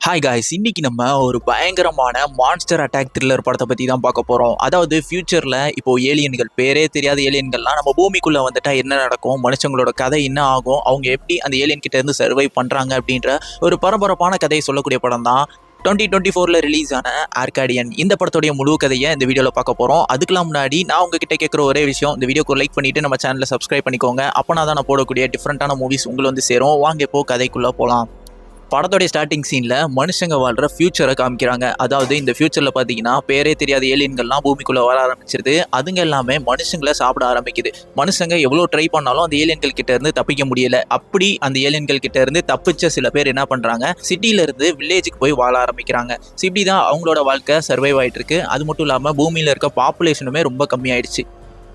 Hi guys, இன்னைக்கு நம்ம ஒரு பயங்கரமான மான்ஸ்டர் அட்டாக் த்ரில்லர் படத்தை பற்றி தான் பார்க்க போகிறோம். அதாவது ஃபியூச்சரில் இப்போ ஏலியன்கள், பேரே தெரியாத ஏலியன்கள்லாம் நம்ம பூமிக்குள்ளே வந்துட்டால் என்ன நடக்கும், மனுஷங்களோட கதை என்ன ஆகும், அவங்க எப்படி அந்த ஏலியன் கிட்ட இருந்து சர்வை பண்ணுறாங்க அப்படின்ற ஒரு பரபரப்பான கதையை சொல்லக்கூடிய படம் தான் 2024 ரிலீஸ் ஆன ஆர்காடியன். இந்த படத்துடைய முழு கதையை இந்த வீடியோவில் பார்க்க போகிறோம். அதுக்கெல்லாம் முன்னாடி நான் உங்ககிட்ட கேட்குற ஒரே விஷயம், இந்த வீடியோக்கு லைக் பண்ணிவிட்டு நம்ம சேனலை சப்ஸ்கிரைப் பண்ணிக்கோங்க. அப்போனா தான் நான் போடக்கூடிய டிஃப்ரெண்ட்டான மூவிஸ் உங்களை வந்து சேரும். வாங்க இப்போ கதைக்குள்ளே போகலாம். படத்தோடைய ஸ்டார்டிங் சீனில் மனுஷங்க வாழ்கிற ஃபியூச்சரை காமிக்கிறாங்க. அதாவது இந்த ஃபியூச்சரில் பார்த்தீங்கன்னா பேரே தெரியாத ஏலியன்கள்லாம் பூமிக்குள்ளே வர ஆரம்பிச்சிருது. அதுங்க எல்லாமே மனுஷங்களை சாப்பிட ஆரம்பிக்குது. மனுஷங்க எவ்வளோ ட்ரை பண்ணாலும் அந்த ஏலியன்கள் கிட்ட இருந்து தப்பிக்க முடியல. அப்படி அந்த ஏலியன்கள் கிட்ட இருந்து தப்பிச்ச சில பேர் என்ன பண்ணுறாங்க, சிட்டியிலேருந்து வில்லேஜுக்கு போய் வாழ ஆரம்பிக்கிறாங்க. ஸோ இப்படி தான் அவங்களோட வாழ்க்கை சர்வைவ் ஆகிட்டு இருக்கு. அது மட்டும் இல்லாமல் பூமியில் இருக்க பாப்புலேஷனுமே ரொம்ப கம்மியாயிடுச்சு.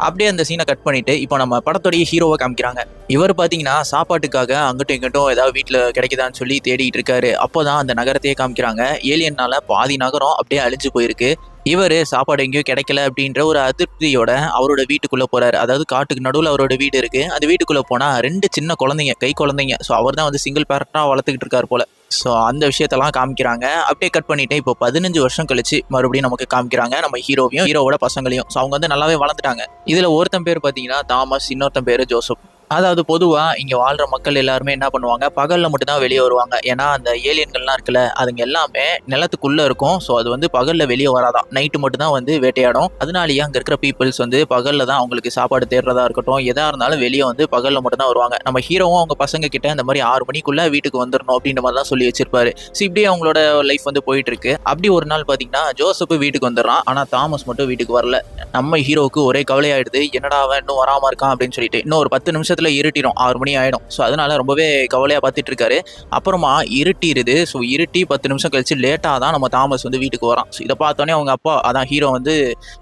அப்படியே அந்த சீனை கட் பண்ணிட்டு இப்போ நம்ம படத்தோடைய ஹீரோவை காமிக்கிறாங்க. இவர் பார்த்தீங்கன்னா சாப்பாட்டுக்காக அங்கிட்டும் இங்கிட்டும் ஏதாவது வீட்டில் கிடைக்குதான்னு சொல்லி தேடிட்டு இருக்காரு. அப்போதான் அந்த நகரத்தையே காமிக்கிறாங்க. ஏலியன்னால பாதி நகரம் அப்படியே அழிஞ்சு போயிருக்கு. இவர் சாப்பாடு எங்கேயும் கிடைக்கல அப்படின்ற ஒரு அதிருப்தியோட அவரோட வீட்டுக்குள்ளே போகிறாரு. அதாவது காட்டுக்கு நடுவில் அவரோட வீடு இருக்குது. அந்த வீட்டுக்குள்ளே போனால் 2 சின்ன குழந்தைங்க, கை குழந்தைங்க. ஸோ அவர் தான் வந்து சிங்கிள் பேரண்டாக வளர்த்துக்கிட்டு இருக்கார் போல். ஸோ அந்த விஷயத்தெல்லாம் காமிக்கிறாங்க. அப்படியே கட் பண்ணிவிட்டு இப்போ 15 வருஷம் கழிச்சு மறுபடியும் நமக்கு காமிக்கிறாங்க நம்ம ஹீரோவையும் ஹீரோவோட பசங்களையும். ஸோ அவங்க வந்து நல்லாவே வளர்ந்துட்டாங்க. இதில் ஒருத்தன் பேர் பார்த்தீங்கன்னா தாமஸ், இன்னொருத்தன் பேர் ஜோசப். அதாவது பொதுவாக இங்கே வாழ்கிற மக்கள் எல்லாருமே என்ன பண்ணுவாங்க, பகலில் மட்டும்தான் வெளியே வருவாங்க. ஏன்னா அந்த ஏலியன்கள்லாம் இருக்குல்ல, அதுங்க எல்லாமே நிலத்துக்குள்ளே இருக்கும். ஸோ அது வந்து பகலில் வெளியே வராதான், நைட்டு மட்டும்தான் வந்து வேட்டையாடும். அதனாலேயே அங்கே இருக்கிற பீப்புள்ஸ் வந்து பகலில் தான் அவங்களுக்கு சாப்பாடு தேடுறதா இருக்கட்டும், எதாக இருந்தாலும் வெளியே வந்து பகலில் மட்டும்தான் வருவாங்க. நம்ம ஹீரோவும் அவங்க பசங்க கிட்ட இந்த மாதிரி 6 மணிக்குள்ளே வீட்டுக்கு வந்துடணும் அப்படின்ற மாதிரி தான் சொல்லி வச்சிருப்பாரு. ஸோ இப்படியே அவங்களோட லைஃப் வந்து போயிட்டு இருக்கு. அப்படி ஒரு நாள் பார்த்தீங்கன்னா ஜோசப் வீட்டுக்கு வந்துடுறான். ஆனால் தாமஸ் மட்டும் வீட்டுக்கு வரல. நம்ம ஹீரோவுக்கு ஒரே கவலையாயிடுது. என்னடா அவன் இன்னும் வராமல் இருக்கான் அப்படின்னு சொல்லிட்டு. இன்னும் ஒரு 10 நிமிஷம் இருட்டிடும், 6 மணி ஆயிடும். ஸோ அதனால ரொம்பவே கவலையாக பார்த்துட்டு இருக்காரு. அப்புறமா இருட்டிடுது. ஸோ இருட்டி 10 நிமிஷம் கழிச்சு லேட்டாக தான் நம்ம தாமஸ் வந்து வீட்டுக்கு வரான். ஸோ இதை பார்த்தோன்னே அவங்க அப்பா, அதான் ஹீரோ வந்து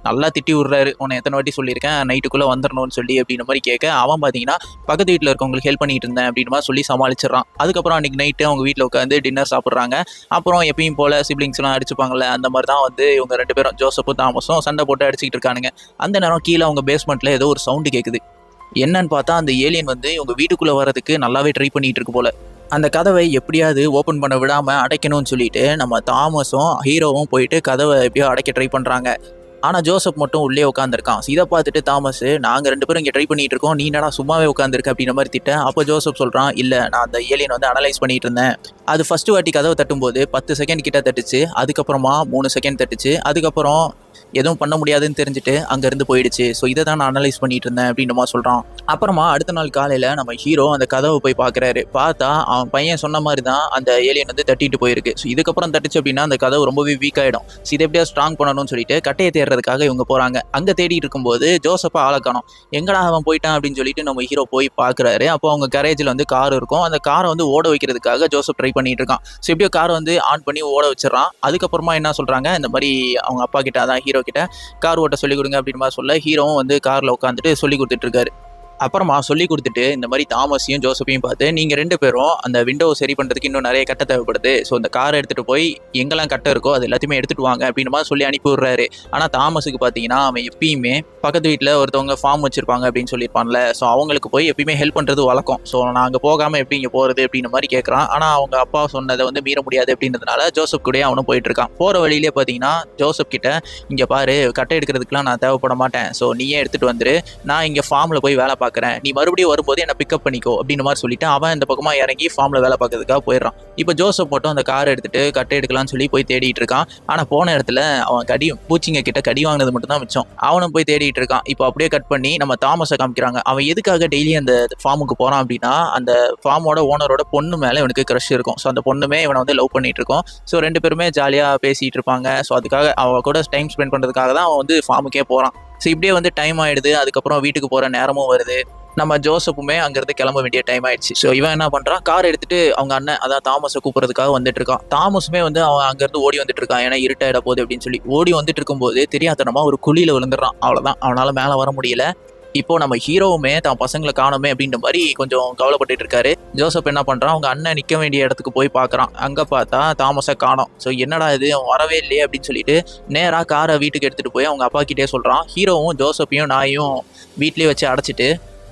நல்லா திட்டி விடுறாரு. உன்னை எத்தனை வாட்டி சொல்லியிருக்கேன் நைட்டுக்குள்ளே வந்துடணும்னு சொல்லி அப்படின்ற மாதிரி கேட்க, அவன் பார்த்தீங்கன்னா பக்கத்து வீட்டில் இருக்கவங்களுக்கு ஹெல்ப் பண்ணிட்டு இருந்தேன் அப்படின்ற மாதிரி சொல்லி சமாளிச்சிடறான். அதுக்கப்புறம் அன்றைக்கி நைட்டு அவங்க வீட்டில் உட்காந்து டின்னர் சாப்பிட்றாங்க. அப்புறம் எப்பயும் போல் சிப்ளிங்ஸ்லாம் அடிச்சுப்பாங்கல்ல, அந்த மாதிரி தான் வந்து இவங்க 2 பேரும் ஜோசப்பும் தாமஸும் சண்டை போட்டு அடிச்சுக்கிட்டு இருக்கானுங்க. அந்த நேரம் கீழே அவங்க பேஸ்மெண்ட்டில் ஏதோ ஒரு சவுண்டு கேட்குது. என்னன்னு பார்த்தா அந்த ஏலியன் வந்து இவங்க வீட்டுக்குள்ளே வரதுக்கு நல்லாவே ட்ரை பண்ணிட்டு இருக்கு போல. அந்த கதவை எப்படியாவது ஓப்பன் பண்ண விடாமல் அடைக்கணும்னு சொல்லிட்டு நம்ம தாமஸும் ஹீரோவும் போயிட்டு கதவை எப்படியோ அடைக்க ட்ரை பண்ணுறாங்க. ஆனால் ஜோசப் மட்டும் உள்ளே உட்காந்துருக்கான். இதை பார்த்துட்டு தாமஸ், நாங்கள் 2 பேரும் இங்கே ட்ரை பண்ணிட்டு இருக்கோம், நீ என்னடா சும்மாவே உட்காந்துருக்க அப்படின்ற மாதிரி திட்ட. அப்போ ஜோசப் சொல்கிறான், இல்லை நான் அந்த ஏலியன் வந்து அனலைஸ் பண்ணிட்டு இருந்தேன். அது ஃபஸ்ட்டு வாட்டி கதவை தட்டும்போது 10 செகண்ட் கிட்ட தட்டுச்சு. அதுக்கப்புறமா 3 செகண்ட் தட்டுச்சு. அதுக்கப்புறம் எதுவும் பண்ண முடியாதுன்னு தெரிஞ்சுட்டு அங்கேருந்து போயிடுச்சு. ஸோ இதை தான் நான் அனலைஸ் பண்ணிட்டு இருந்தேன் அப்படின்ற மாதிரி சொல்கிறான். அப்புறமா அடுத்த நாள் காலையில் நம்ம ஹீரோ அந்த கதவை போய் பார்க்குறாரு. பார்த்தா அவன் பையன் சொன்ன மாதிரி தான் அந்த ஏலியன் வந்து தட்டிட்டு போயிருக்கு. ஸோ இதுக்கப்புறம் தட்டுச்சு அப்படின்னா அந்த கதவு ரொம்பவே வீக் ஆகிடும். ஸோ இதை எப்படியா ஸ்ட்ராங் பண்ணணும்னு சொல்லிட்டு கட்டையை தேடுறதுக்காக இவங்க போகிறாங்க. அங்கே தேடிட்டு இருக்கும்போது ஜோசப்பை ஆளக்கானோம். எங்கடா அவன் போயிட்டான் அப்படின்னு சொல்லிட்டு நம்ம ஹீரோ போய் பார்க்குறாரு. அப்போ அவங்க கரேஜில் வந்து கார் இருக்கும். அந்த காரை வந்து ஓட வைக்கிறதுக்காக ஜோசப் ட்ரை பண்ணிட்டு இருக்கான். ஸோ எப்படியோ காரை வந்து ஆன் பண்ணி ஓட வச்சிடறான். அதுக்கப்புறமா என்ன சொல்கிறாங்க, இந்த மாதிரி அவங்க அப்பா கிட்ட, அதான் ஹீரோ கிட்ட கார் ஓட்ட சொல்லிக் கொடுங்க அப்படின்னு மாதிரி சொல்ல, ஹீரோவும் வந்து காரில் உட்காந்துட்டு சொல்லி கொடுத்துட்டு இருக்காரு. அப்புறமா சொல்லி கொடுத்துட்டு இந்த மாதிரி தாமஸையும் ஜோசப்பையும் பார்த்து, நீங்கள் 2 பேரும் அந்த விண்டோவை சரி பண்ணுறதுக்கு இன்னும் நிறைய கட்டை தேவைப்படுது. ஸோ அந்த காரை எடுத்துகிட்டு போய் எங்கெல்லாம் கட்டை இருக்கோ அது எல்லாத்தையுமே எடுத்துகிட்டு வாங்க அப்படின்னு மாதிரி சொல்லி அனுப்பி விட்றாரு. ஆனால் தாமஸுக்கு பார்த்தீங்கன்னா அவன் எப்பயுமே பக்கத்து வீட்டில் ஒருத்தவங்க ஃபார்ம் வச்சுருப்பாங்க அப்படின்னு சொல்லியிருப்பான்ல, ஸோ அவங்களுக்கு போய் எப்பயுமே ஹெல்ப் பண்ணுறது வழக்கம். ஸோ நான் அங்கே போகாமல் எப்படி இங்கே போகிறது அப்படின்ற மாதிரி கேட்குறான். ஆனால் அவங்க அப்பா சொன்னதை வந்து மீற முடியாது அப்படின்றதுனால ஜோசப் கூடயே அவனும் போயிட்டு இருக்கான். போகிற வழியிலே பார்த்தீங்கன்னா ஜோசப் கிட்ட, இங்கே பாரு, கட்டை எடுக்கிறதுக்குலாம் நான் தேவைப்பட மாட்டேன். ஸோ நீயே எடுத்துகிட்டு வந்துரு, நான் இங்கே ஃபார்மில் போய் வேலை பார்க்குறேன், நீ மறுபடியும் வரும்போது என்னை பிக்கப் பண்ணிக்கோ அப்படின்ற மாதிரி சொல்லிட்டு அவன் இந்த பக்கமாக இறங்கி ஃபார்மில் வேலை பார்க்கறதுக்காக போயிடுறான். இப்போ ஜோசப் மட்டும் அந்த காரை எடுத்துகிட்டு கட்டை எடுக்கலாம்னு சொல்லி போய் தேடிட்டு இருக்கான். ஆனால் போன இடத்துல அவன் பூச்சிங்க கிட்ட கடி வாங்கினது மட்டும் தான் மிச்சம். அவனும் போய் தேடிட்டு இருக்கான். இப்போ அப்படியே கட் பண்ணி நம்ம தாமஸை காமிக்கிறாங்க. அவன் எதுக்காக டெய்லி அந்த ஃபார்முக்கு போகிறான் அப்படின்னா, அந்த ஃபார்மோட ஓனரோட பொண்ணு மேலே இவனுக்கு க்ரஷ் இருக்கும். ஸோ அந்த பொண்ணுமே இவனை வந்து லவ் பண்ணிட்டு இருக்கோம். ஸோ 2 பேருமே ஜாலியாக பேசிகிட்டு இருப்பாங்க. ஸோ அதுக்காக அவன் கூட டைம் ஸ்பெண்ட் பண்ணுறதுக்காக தான் அவன் வந்து ஃபார்முக்கே போகிறான். ஸோ இப்படியே வந்து டைம் ஆகிடுது. அதுக்கப்புறம் வீட்டுக்கு போகிற நேரமும் வருது. நம்ம ஜோசப்புமே அங்கேருந்து கிளம்ப வேண்டிய டைம் ஆயிடுச்சு. ஸோ இவன் என்ன பண்ணுறான், கார் எடுத்துகிட்டு அவங்க அண்ணன், அதான் தாமஸை கூப்பிட்றதுக்காக வந்துட்டு இருக்கான். தாமஸுமே வந்து அவன் அங்கேருந்து ஓடி வந்துட்டு இருக்கான். ஏன்னா இருட்டாயிட போகுது அப்படின்னு சொல்லி ஓடி வந்துட்டு இருக்கும்போது தெரியாதனமாக ஒரு குழியில் விழுந்துடுறான். அவ்வளோதான், அவனால் மேலே வர முடியல. இப்போ நம்ம ஹீரோவுமே தான் பசங்களை காணுமே அப்படின்ற மாதிரி கொஞ்சம் கவலைப்பட்டு இருக்காரு. ஜோசப் என்ன பண்ணுறான், அவங்க அண்ணன் நிற்க வேண்டிய இடத்துக்கு போய் பார்க்குறான். அங்கே பார்த்தா தாமஸை காணோம். ஸோ என்னடா இது, அவன் வரவே இல்லையே அப்படின்னு சொல்லிட்டு நேராக காரை வீட்டுக்கு எடுத்துகிட்டு போய் அவங்க அப்பா கிட்டே சொல்கிறான். ஹீரோவும் ஜோசப்பையும் நாயும் வீட்லேயே வச்சு அடைச்சிட்டு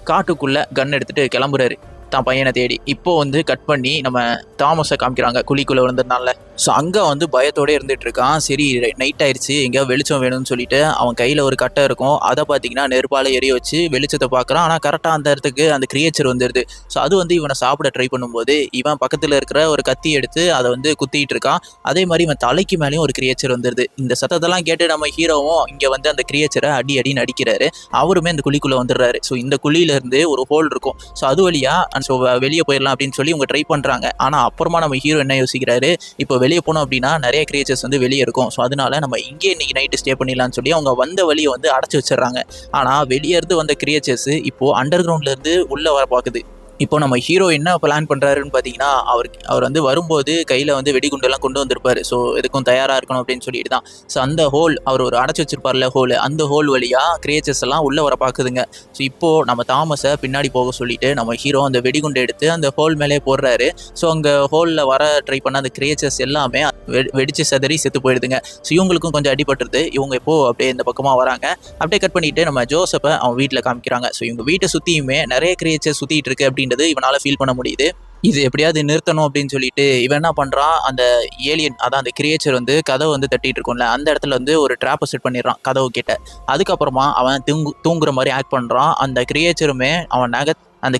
காட்டுக்குள்ளே கன் எடுத்துகிட்டு கிளம்புறாரு. தான் பையனை தேடி. இப்போ வந்து கட் பண்ணி நம்ம தாமஸை காமிக்கிறாங்க குழிக்குள்ளே விழுந்ததுனால. ஸோ அங்கே வந்து பயத்தோடய இருந்துகிட்டு இருக்கான். சரி நைட் ஆயிடுச்சு, எங்கேயாவது வெளிச்சம் வேணும்னு சொல்லிட்டு அவன் கையில் ஒரு கட்டை இருக்கும், அதை பார்த்தீங்கன்னா நெருப்பால் எரிய வச்சு வெளிச்சத்தை பார்க்குறான். ஆனால் கரெக்டாக அந்த இடத்துக்கு அந்த கிரியேச்சர் வந்துடுது. ஸோ அது வந்து இவனை சாப்பிட ட்ரை பண்ணும்போது இவன் பக்கத்தில் இருக்கிற ஒரு கத்தி எடுத்து அதை வந்து குத்திட்டு இருக்கான். அதே மாதிரி இவன் தலைக்கு மேலேயும் ஒரு கிரியேச்சர் வந்துடுது. இந்த சத்தத்தெல்லாம் கேட்டு நம்ம ஹீரோவும் இங்கே வந்து அந்த கிரியேச்சரை அடின்னு அடிக்கிறாரு. அவருமே அந்த குழிக்குள்ளே வந்துடுறாரு. ஸோ இந்த குழியிலேருந்து ஒரு ஹோல் இருக்கும். ஸோ அது வழியாக ஸோ வெளியே போயிடலாம் அப்படின்னு சொல்லி இவங்க ட்ரை பண்ணுறாங்க. ஆனால் அப்புறமா நம்ம ஹீரோ என்ன யோசிக்கிறாரு, இப்போ வெளியே போனோம் அப்படின்னா நிறைய கிரியேச்சர்ஸ் வந்து வெளியே இருக்கும். ஸோ அதனால நம்ம இங்கே இன்னைக்கு நைட்டு ஸ்டே பண்ணிடலாம்னு சொல்லி அவங்க வந்த வழியை வந்து அடைச்சி வச்சிடறாங்க. ஆனால் வெளியே இருந்து வந்த கிரியேச்சர்ஸ் இப்போ அண்டர் கிரவுண்ட்லேருந்து உள்ளே வர பார்க்குது. இப்போ நம்ம ஹீரோ என்ன பிளான் பண்ணுறாருன்னு பார்த்தீங்கன்னா, அவர் வந்து வரும்போது கையில் வந்து வெடிகுண்டெல்லாம் கொண்டு வந்திருப்பார். ஸோ எதுக்கும் தயாராக இருக்கணும் அப்படின்னு சொல்லிட்டு தான். ஸோ அந்த ஹோல் அவர் ஒரு அடைச்சி வச்சிருப்பார்ல ஹோல், அந்த ஹோல் வழியாக கிரியேச்சர்ஸ் எல்லாம் உள்ளே வர பார்க்குதுங்க. ஸோ இப்போது நம்ம தாமஸை பின்னாடி போக சொல்லிட்டு நம்ம ஹீரோ அந்த வெடிகுண்டை எடுத்து அந்த ஹோல் மேலே போடுறாரு. ஸோ அங்கே ஹோலில் வர ட்ரை பண்ண அந்த கிரியேச்சர்ஸ் எல்லாமே வெடிச்சு செதறி செத்து போயிடுதுங்க. ஸோ இவங்களுக்கும் கொஞ்சம் அடிபட்டுருது. இவங்க இப்போது அப்படியே இந்த பக்கமாக வராங்க. அப்படியே கட் பண்ணிவிட்டு நம்ம ஜோசப்பை அவன் வீட்டில் காமிக்கிறாங்க. ஸோ இவங்க வீட்டை சுற்றியுமே நிறைய கிரியேச்சர் சுற்றிட்டு இருக்கு அப்படின்றது இவனால் ஃபீல் பண்ண முடியுது. இது எப்படியாவது நிறுத்தணும் அப்படின்னு சொல்லிட்டு இவன் என்ன பண்ணுறான், அந்த ஏலியன் அதான் அந்த கிரியேச்சர் வந்து கதவை வந்து தட்டிட்டு இருக்கும்ல, அந்த இடத்துல வந்து ஒரு ட்ராப்பை செட் பண்ணிடுறான் கதவு கிட்ட. அதுக்கப்புறமா அவன் தூங்குற மாதிரி ஆக்ட் பண்ணுறான். அந்த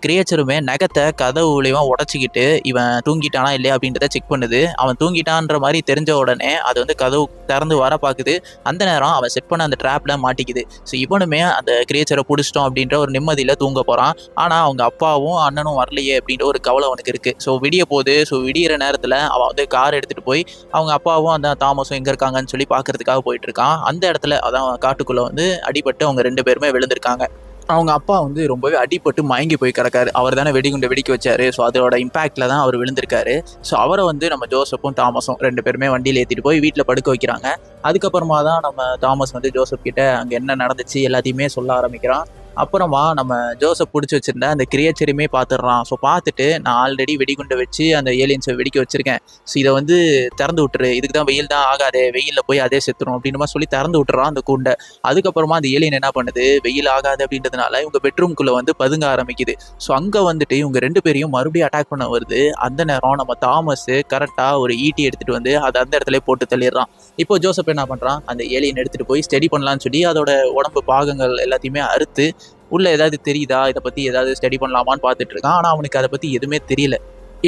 கிரியேச்சருமே நகத்தை கதவு மூலியமாக உடச்சிக்கிட்டு இவன் தூங்கிட்டானா இல்லையா அப்படின்றத செக் பண்ணுது. அவன் தூங்கிட்டான்ற மாதிரி தெரிஞ்ச உடனே அது வந்து கதவு திறந்து வர பார்க்குது. அந்த நேரம் அவன் செட் பண்ண அந்த ட்ராப்பில் மாட்டிக்குது. ஸோ இவனுமே அந்த கிரியேச்சரை பிடிச்சிட்டோம் அப்படின்ற ஒரு நிம்மதியில் தூங்க போகிறான். ஆனால் அவங்க அப்பாவும் அண்ணனும் வரலையே அப்படின்ற ஒரு கவலை அவனுக்கு இருக்குது. ஸோ விடிய போகுது. ஸோ விடிகிற நேரத்தில் அவன் வந்து கார் எடுத்துகிட்டு போய் அவங்க அப்பாவும் அந்த தாமஸும் எங்கே இருக்காங்கன்னு சொல்லி பார்க்கறதுக்காக போயிட்டு இருக்கான். அந்த இடத்துல அதான் காட்டுக்குள்ளே வந்து அடிபட்டு அவங்க 2 பேருமே விழுந்திருக்காங்க. அவங்க அப்பா வந்து ரொம்பவே அடிபட்டு மயங்கி போய் கிடக்காரு. அவர் தானே வெடிகுண்டை வெடிக்க வச்சாரு. ஸோ அதோட இம்பாக்டில் தான் அவர் விழுந்திருக்காரு. ஸோ அவரை வந்து நம்ம ஜோசப்பும் தாமஸும் 2 பேருமே வண்டியில் ஏற்றிட்டு போய் வீட்டில் படுக்க வைக்கிறாங்க. அதுக்கப்புறமா தான் நம்ம தாமஸ் வந்து ஜோசப் கிட்ட அங்கே என்ன நடந்துச்சு எல்லாத்தையுமே சொல்ல ஆரம்பிக்கிறான். அப்புறமா நம்ம ஜோசப் பிடிச்சி வச்சிருந்த அந்த கிரியேச்சரையுமே பார்த்துடுறான். ஸோ பார்த்துட்டு நான் ஆல்ரெடி வெடிகுண்டை வச்சு அந்த ஏலியன்ஸை வெடிக்க வச்சிருக்கேன். ஸோ இதை வந்து திறந்து விட்டுரு, இதுக்கு தான் வெயில் தான் ஆகாதே, வெயிலில் போய் அதே செத்துரும் அப்படின்னு சொல்லி திறந்து விட்டுறான் அந்த கூண்டை. அதுக்கப்புறமா அந்த ஏலியன் என்ன பண்ணுது, வெயில் ஆகாது அப்படின்றதுனால இவங்க பெட்ரூம்குள்ளே வந்து பதுங்க ஆரம்பிக்குது. ஸோ அங்கே வந்துட்டு இவங்க 2 பேரையும் மறுபடியும் அட்டாக் பண்ண வருது. அந்த நேரம் நம்ம தாமஸ் கரெக்டாக ஒரு ஈட்டி எடுத்துகிட்டு வந்து அதை அந்த இடத்துல போட்டு தள்ளிடுறான். இப்போ ஜோசப் என்ன பண்ணுறான், அந்த ஏலியன் எடுத்துகிட்டு போய் ஸ்டடி பண்ணலான்னு சொல்லி அதோட உடம்பு பாகங்கள் எல்லாத்தையுமே அறுத்து உள்ள ஏதாவது தெரியுதா, இதை பற்றி ஏதாவது ஸ்டடி பண்ணலாமான்னு பார்த்துட்டு இருக்கான். ஆனால் அவனுக்கு அதை பற்றி எதுவுமே தெரியல.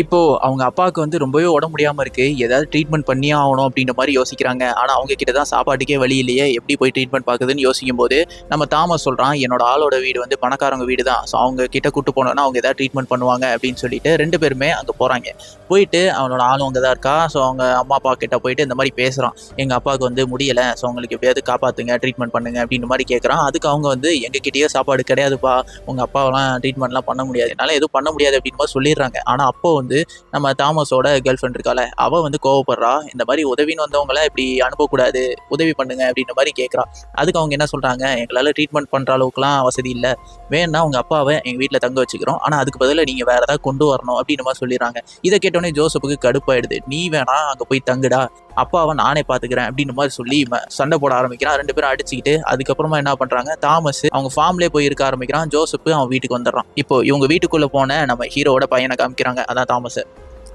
இப்போது அவங்க அப்பாவுக்கு வந்து ரொம்பவே உடம்பு முடியாமல் இருக்குது, ஏதாவது ட்ரீட்மெண்ட் பண்ணியே ஆகணும் அப்படின்ற மாதிரி யோசிக்கிறாங்க. ஆனால் அவங்க கிட்ட தான் சாப்பாட்டுக்கே வழி இல்லையே, எப்படி போய் ட்ரீட்மெண்ட் பார்க்குதுன்னு யோசிக்கும் போது நம்ம தாமஸ் சொல்கிறான், என்னோட ஆளோட வீடு வந்து பணக்காரங்க வீடு தான். ஸோ அவங்க கிட்ட கூட்டு போனோன்னா அவங்க ஏதாவது ட்ரீட்மெண்ட் பண்ணுவாங்க அப்படின்னு சொல்லிட்டு 2 பேருமே அங்கே போகிறாங்க. போயிட்டு அவனோட ஆளும் அங்கே தான் இருக்கா. ஸோ அவங்க அம்மா அப்பா கிட்ட போயிட்டு இந்த மாதிரி பேசுகிறான், எங்கள் அப்பாவுக்கு வந்து முடியலை, ஸோ அவங்களுக்கு எப்படியாவது காப்பாற்றுங்க, ட்ரீட்மெண்ட் பண்ணுங்க அப்படின்ற மாதிரி கேட்குறான். அதுக்கு அவங்க வந்து எங்ககிட்டயே சாப்பாடு கிடையாதுப்பா, உங்கள் அப்பாவெல்லாம் ட்ரீட்மெண்ட்லாம் பண்ண முடியாது, என்னால் எதுவும் பண்ண முடியாது அப்படின்னு மாதிரி சொல்லிடுறாங்க. ஆனால் அப்போ வந்து நம்ம தாமஸோட கேர்ள் ஃப்ரெண்ட் இருக்கால, அவள் வந்து கோவப்படுறா, இந்த மாதிரி உதவின்னு வந்தவங்கள இப்படி அனுப்பக்கூடாது, உதவி பண்ணுங்க அப்படின்ற மாதிரி கேட்குறா. அதுக்கு அவங்க என்ன சொல்கிறாங்க, எங்களால் ட்ரீட்மெண்ட் பண்ணுற அளவுக்குலாம் வசதி இல்லை, வேணா உங்கள் அப்பாவை எங்கள் வீட்டில் தங்க வச்சுக்கிறோம், ஆனால் அதுக்கு பதிலாக நீங்கள் வேறு ஏதாவது கொண்டு வரணும் அப்படின்ற மாதிரி சொல்லிடுறாங்க. இதை கேட்டோடனே ஜோசப்புக்கு கடுப்பாயிடுது, நீ வேணா அங்கே போய் தங்குடா, அப்பாவை நானே பார்த்துக்கிறேன் அப்படின்ற மாதிரி சொல்லி சண்டை போட ஆரம்பிக்கிறான். 2 பேரும் அடிச்சுக்கிட்டு அதுக்கப்புறமா என்ன பண்ணுறாங்க, தாமஸ் அவங்க ஃபார்ம்லேயே போய் இருக்க ஆரம்பிக்கிறான். ஜோசப்பு அவன் வீட்டுக்கு வந்துடுறான். இப்போ இவங்க வீட்டுக்குள்ளே போன நம்ம ஹீரோவோட பையனை காமிக்கிறாங்க, அதான் தாமஸ்.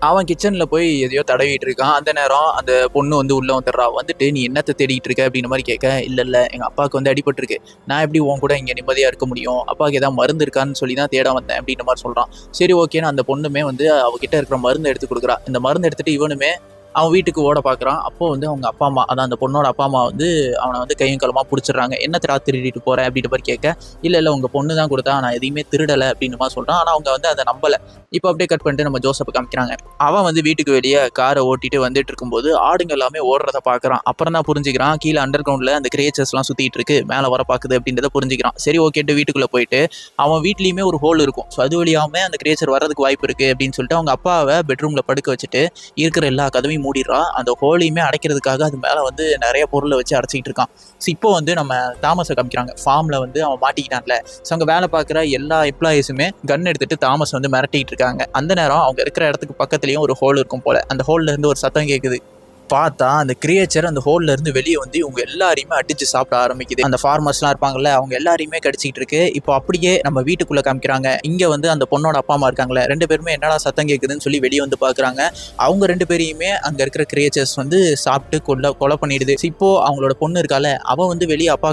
அவன் கிச்சனில் போய் எதையோ தடவிட்டு இருக்கான். அந்த நேரம் அந்த பொண்ணு வந்து உள்ளே வந்துடுறா. வந்துட்டு நீ என்னத்தை தேடிட்டு இருக்க அப்படின்ற மாதிரி கேட்க, இல்லை எங்கள் அப்பாவுக்கு வந்து அடிபட்டுருக்கு, நான் எப்படி உன் கூட இங்கே நிம்மதியாக இருக்க முடியும், அப்பாவுக்கு ஏதாவது மருந்து இருக்கான்னு சொல்லி தான் தேட வந்தேன் அப்படின்ற மாதிரி சொல்கிறான். சரி ஓகேன்னு அந்த பொண்ணுமே வந்து அவகிட்ட இருக்கிற மருந்து எடுத்து கொடுக்குறா. இந்த மருந்து எடுத்துகிட்டு இவனுமே அவன் வீட்டுக்கு ஓட பார்க்குறான். அப்போது வந்து அவங்க அப்பா அம்மா, அதான் அந்த பொண்ணோட அப்பா அம்மா வந்து அவனை வந்து கையும் களமாக பிடிச்சிடுறாங்க. என்ன திருடிட்டு போகிறேன் அப்படின்ற மாதிரி கேட்க, இல்லை உங்கள் பொண்ணு தான் கொடுத்தா, நான் எதையுமே திருடலை அப்படின்ற மாதிரி சொல்கிறான். ஆனால் அவங்க வந்து அதை நம்பலை. இப்போ அப்படியே கட் பண்ணிட்டு நம்ம ஜோசப்பை காமிக்கிறாங்க. அவன் வந்து வீட்டுக்கு வெளியே காரை ஓட்டிட்டு வந்துட்டு இருக்கும்போது ஆடுங்க எல்லாமே ஓடுறத பார்க்குறான். அப்புறம் தான் புரிஞ்சுக்கிறான், கீழே அண்டர் கிரவுண்டில் அந்த கிரியேச்சர்ஸ்லாம் சுற்றிட்டு இருக்கு, மேலே வர பார்க்குது அப்படின்றத புரிஞ்சுக்கிறான். சரி ஓகேட்டு வீட்டுக்குள்ளே போயிட்டு அவன் வீட்லேயுமே ஒரு ஹோல் இருக்கும். ஸோ அது வழியாமல் அந்த கிரியேச்சர் வர்றதுக்கு வாய்ப்பு இருக்குது அப்படின்னு சொல்லிட்டு அவங்க அப்பாவை பெட்ரூமில் படுக்க வச்சுட்டு இருக்கிற எல்லா கதவையும் மூடிடுறா. அந்த ஹோலையுமே அடைக்கிறதுக்காக அது மேலே வந்து நிறைய பொருளை வச்சு அடைச்சிக்கிட்டு இருக்கான். ஸோ இப்போ வந்து நம்ம தாமஸை காமிக்கிறாங்க. ஃபார்மில் வந்து அவன் மாட்டிக்கிட்டான்ல. ஸோ அங்கே வேலை பார்க்குற எல்லா எம்ப்ளாயீஸுமே கன் எடுத்துட்டு தாமஸ் வந்து மிரட்டிக்கிட்டு இருக்காங்க. அந்த நேரம் அவங்க இருக்கிற இடத்துக்கு பக்கத்துலேயும் ஒரு ஹோல் இருக்கும் போல. அந்த ஹோல்ல இருந்து ஒரு சத்தம் கேட்குது, பார்த்தா அந்த கிரியேச்சர் அந்த ஹோல்ல இருந்து வெளியே வந்து இவங்க எல்லாரையுமே அடிச்சு சாப்பிட ஆரம்பிக்குது. அந்த ஃபார்மர்ஸ்லாம் இருப்பாங்கல்ல, அவங்க எல்லாரையுமே கடிச்சிட்டு இருக்கு. இப்போ அப்படியே நம்ம வீட்டுக்குள்ள காமிக்கிறாங்க. இங்க வந்து அந்த பொண்ணோட அப்பா அம்மா இருக்காங்களே, 2 பேருமே என்னடா சத்தம் கேட்குதுன்னு சொல்லி வெளியே வந்து பாக்குறாங்க. அவங்க 2 பேரையுமே அங்க இருக்கிற கிரியேச்சர்ஸ் வந்து சாப்பிட்டு கொலை பண்ணிடுது. இப்போ அவங்களோட பொண்ணு இருக்கால, அவ வந்து வெளியே அப்பா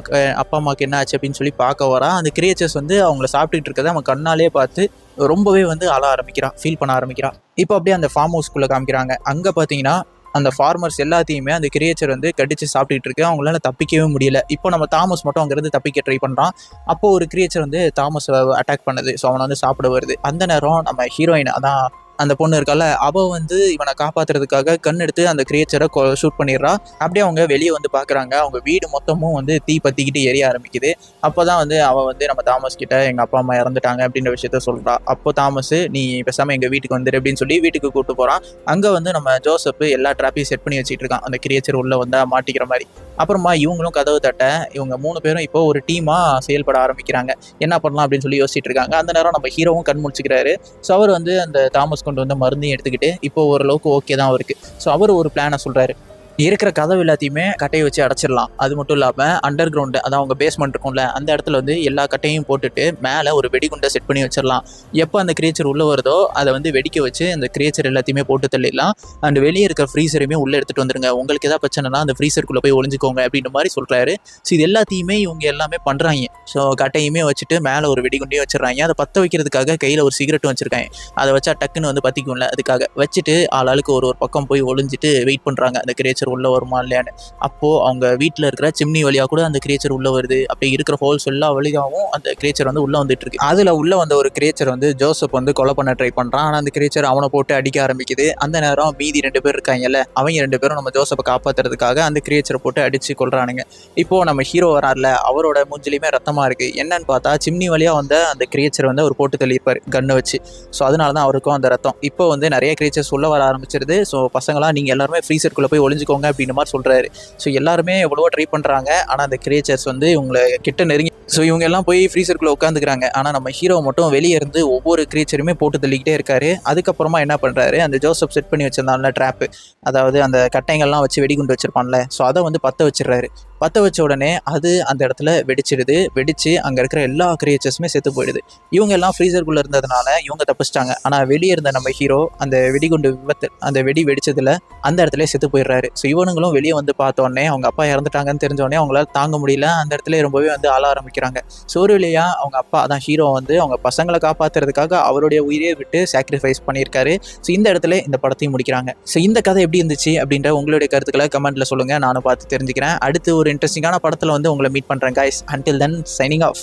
அம்மாக்கு என்ன ஆச்சு அப்படின்னு சொல்லி பார்க்க வரா. அந்த கிரியேச்சர்ஸ் வந்து அவங்கள சாப்பிட்டுட்டு இருக்கதை அவன் கண்ணாலே பார்த்து ரொம்பவே வந்து அழ ஆரம்பிக்கிறான், ஃபீல் பண்ண ஆரம்பிக்கிறான். இப்போ அப்படியே அந்த ஃபார்ம் ஹவுஸ்க்குள்ள காமிக்கிறாங்க. அங்க பாத்தீங்கன்னா அந்த ஃபார்மர்ஸ் எல்லாத்தையுமே அந்த கிரியேச்சர் வந்து கடிச்சு சாப்பிட்டுட்டு இருக்கு. அவங்களால தப்பிக்கவே முடியல. இப்போ நம்ம தாமஸ் மட்டும் அங்கிருந்து தப்பிக்க ட்ரை பண்றான். அப்போ ஒரு கிரியேச்சர் வந்து தாமஸ் அட்டாக் பண்ணுது. ஸோ அவனை வந்து சாப்பிட வருது. அந்த நேரம் நம்ம ஹீரோயின், அதான் அந்த பொண்ணு இருக்கால, அவ வந்து இவனை காப்பாத்துறதுக்காக கண் எடுத்து அந்த கிரியேச்சரை ஷூட் பண்ணிடுறா. அப்படியே அவங்க வெளியே வந்து பாக்குறாங்க. அவங்க வீடு மொத்தமும் வந்து தீ பத்திக்கிட்டு எரிய ஆரம்பிக்குது. அப்போதான் வந்து அவ வந்து நம்ம தாமஸ் கிட்ட எங்க அப்பா அம்மா இறந்துட்டாங்க அப்படின்ற விஷயத்த சொல்றா. அப்போ தாமஸ், நீ பேசாம எங்க வீட்டுக்கு வந்துரு அப்படின்னு சொல்லி வீட்டுக்கு கூட்டு போறான். அங்க வந்து நம்ம ஜோசப் எல்லா ட்ராப்பையும் செட் பண்ணி வச்சுட்டு இருக்கான், அந்த கிரியேச்சர் உள்ள வந்தா மாட்டிக்கிற மாதிரி. அப்புறமா இவங்களும் கதவு தட்ட இவங்க 3 பேரும் இப்போ ஒரு டீமா செயல்பட ஆரம்பிக்கிறாங்க. என்ன பண்ணலாம் அப்படின்னு சொல்லி யோசிச்சுட்டு இருக்காங்க. அந்த நேரம் நம்ம ஹீரோவும் கண் முழிச்சுக்கிறாரு. ஸோ அவர் வந்து அந்த தாமஸ் கொண்டு வந்த மருந்தையும் எடுத்துக்கிட்டு இப்போ ஓரளவுக்கு ஓகே தான் அவருக்கு. ஸோ அவர் ஒரு பிளானை சொல்றாரு. இருக்கிற கதவு எல்லாத்தையுமே கட்டையை வச்சு அடைச்சிடலாம். அது மட்டும் இல்லாமல் அண்டர் கிரவுண்டு, அதான் அவங்க பேஸ்மெண்ட் இருக்கும்ல, அந்த இடத்துல வந்து எல்லா கட்டையும் போட்டுட்டு மேலே ஒரு வெடிகுண்டை செட் பண்ணி வச்சிடலாம். எப்போ அந்த கிரியேச்சர் உள்ளே வருதோ அதை வந்து வெடிக்க வச்சு அந்த கிரியேச்சர் எல்லாத்தையுமே போட்டு தள்ளிடலாம். அண்ட் வெளியே இருக்கிற ஃப்ரீசரையுமே உள்ளே எடுத்துகிட்டு வந்துருங்க. உங்களுக்கு எதாவது பிரச்சனைனா அந்த ஃப்ரீசருக்குள்ளே போய் ஒளிஞ்சிக்கோங்க அப்படின்ற மாதிரி சொல்கிறாரு. ஸோ இது எல்லாத்தையுமே இவங்க எல்லாமே பண்ணுறாங்க. ஸோ கட்டையுமே வச்சுட்டு மேலே ஒரு வெடிகுண்டையும் வச்சிடறாங்க. அதை பற்ற வைக்கிறதுக்காக கையில் ஒரு சிகரெட்டும் வச்சிருக்காங்க. அதை வச்சா டக்குன்னு வந்து பற்றிக்கும்ல, அதுக்காக வச்சுட்டு ஆளாளுக்கு ஒரு பக்கம் போய் ஒளிஞ்சிட்டு வெயிட் பண்ணுறாங்க அந்த கிரியேச்சர் உள்ள வருமா இல்லையான்னு. அப்போ அவங்க வீட்டில் இருக்கிற சிம்னி வழியா கூட அந்த கிரியேச்சர் உள்ள வருது. அப்படி இருக்கிற ஹோல்ஸ் எல்லா வழியாகவும் அந்த கிரியேச்சர் வந்து உள்ள வந்துட்டு இருக்கு. அதுல உள்ள வந்த ஒரு கிரியேச்சர் வந்து ஜோசப் வந்து கொலை பண்ண ட்ரை பண்றான். ஆனா அந்த கிரியேச்சர் அவனை போட்டு அடிக்க ஆரம்பிக்குது. அந்த நேரம் மீதி 2 பேர் இருக்காங்கல்ல, அவங்க 2 பேரும் நம்ம ஜோசப்பை காப்பாத்துறதுக்காக அந்த கிரியேச்சரை போட்டு அடிச்சு கொள்றானுங்க. இப்போ நம்ம ஹீரோ வராருல, அவரோட மூஞ்சிலையுமே ரத்தமா இருக்கு. என்னன்னு பார்த்தா சிம்னி வழியா வந்த அந்த கிரியேச்சர் வந்து அவர் போட்டு தள்ளியிருப்பாரு கண்ணை வச்சு. ஸோ அதனாலதான் அவருக்கும் அந்த ரத்தம். இப்போ வந்து நிறைய கிரியேச்சர்ஸ் உள்ள வர ஆரம்பிச்சிருது. ஸோ பசங்களா நீங்க எல்லாருமே ஃப்ரீசருக்குள்ள போய் ஒளிஞ்சுக்கோங்க அப்படின்ற மாதிரி சொல்றாரு. ஸோ எல்லாருமே எவ்வளவோ ட்ரை பண்றாங்க. ஆனா அந்த கிரியேச்சர்ஸ் வந்து இவங்களை கிட்ட நெருங்கி, ஸோ இவங்க எல்லாம் போய் ஃப்ரீசருக்குள்ள உட்காந்துக்கிறாங்க. ஆனா நம்ம ஹீரோ மட்டும் வெளியே இருந்து ஒவ்வொரு கிரியேச்சருமே போட்டு தள்ளிக்கிட்டே இருக்காரு. அதுக்கப்புறமா என்ன பண்றாரு, அந்த ஜோசப் செட் பண்ணி வச்சிருந்தான்ல ட்ராப்பு, அதாவது அந்த கட்டைங்கள்லாம் வச்சு வெடிகுண்டு வச்சிருப்பான்ல, ஸோ அதை வந்து பற்ற வச்சிடறாரு. பற்ற வச்ச உடனே அது அந்த இடத்துல வெடிச்சிடுது. வெடிச்சு அங்கே இருக்கிற எல்லா கிரியேச்சர்ஸுமே செத்து போயிடுது. இவங்க எல்லாம் ஃப்ரீசருக்குள்ளே இருந்ததுனால இவங்க தப்பிச்சிட்டாங்க. ஆனால் வெளியே இருந்த நம்ம ஹீரோ அந்த வெடிகுண்டு விபத்து, அந்த வெடி வெடிச்சதுல அந்த இடத்துல செத்து போயிடுறாரு. ஸோ இவனுங்களும் வெளியே வந்து பார்த்தோன்னே அவங்க அப்பா இறந்துட்டாங்கன்னு தெரிஞ்சோடனே அவங்களால தாங்க முடியல. அந்த இடத்துல ரொம்பவே வந்து ஆள ஆரம்பிக்கிறாங்க. ஸோ ஒரு வழியா அவங்க அப்பா, அதான் ஹீரோ வந்து அவங்க பசங்களை காப்பாற்றுறதுக்காக அவருடைய உயிரே விட்டு சாக்ரிஃபைஸ் பண்ணியிருக்காரு. ஸோ இந்த இடத்துல இந்த படத்தையும் முடிக்கிறாங்க. ஸோ இந்த கதை எப்படி இருந்துச்சு அப்படின்ற உங்களுடைய கருத்துக்களை கமெண்ட்ல சொல்லுங்க, நானும் பார்த்து தெரிஞ்சுக்கிறேன். அடுத்து ஒரு இன்ட்ரெஸ்டிங்கான படத்தில் வந்து உங்களை மீட் பண்ணுறேன் guys. Until then, signing off.